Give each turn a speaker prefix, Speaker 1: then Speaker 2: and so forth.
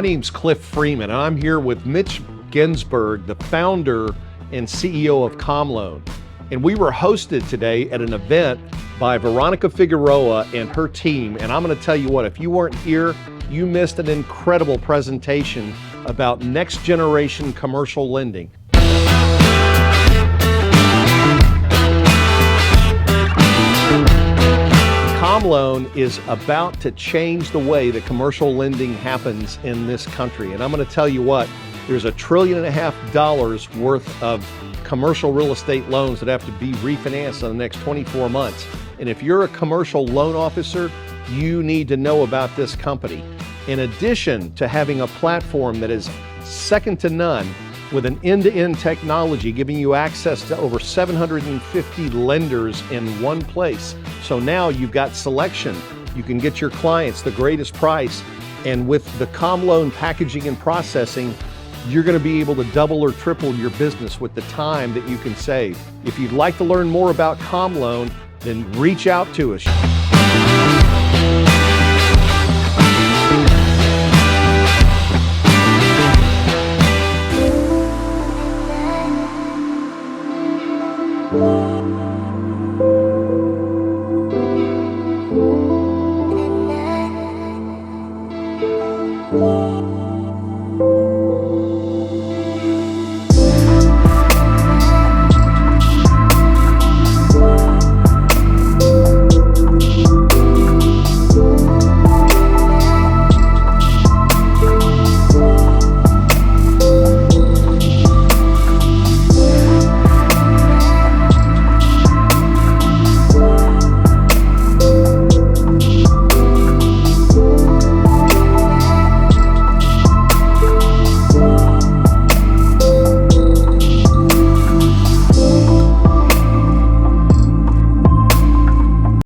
Speaker 1: My name's Cliff Freeman, and I'm here with Mitch Ginsburg, the founder and CEO of CommLoan. And we were hosted today at an event by Veronica Figueroa and her team. And I'm going to tell you what, if you weren't here, you missed an incredible presentation about next generation commercial lending. CommLoan is about to change the way that commercial lending happens in this country. And I'm going to tell you what, there's $1.5 trillion worth of commercial real estate loans that have to be refinanced in the next 24 months. And if you're a commercial loan officer, you need to know about this company. In addition to having a platform that is second to none, with an end-to-end technology giving you access to over 750 lenders in one place. So now you've got selection. You can get your clients the greatest price. And with the CommLoan packaging and processing, you're going to be able to double or triple your business with the time that you can save. If you'd like to learn more about CommLoan, then reach out to us.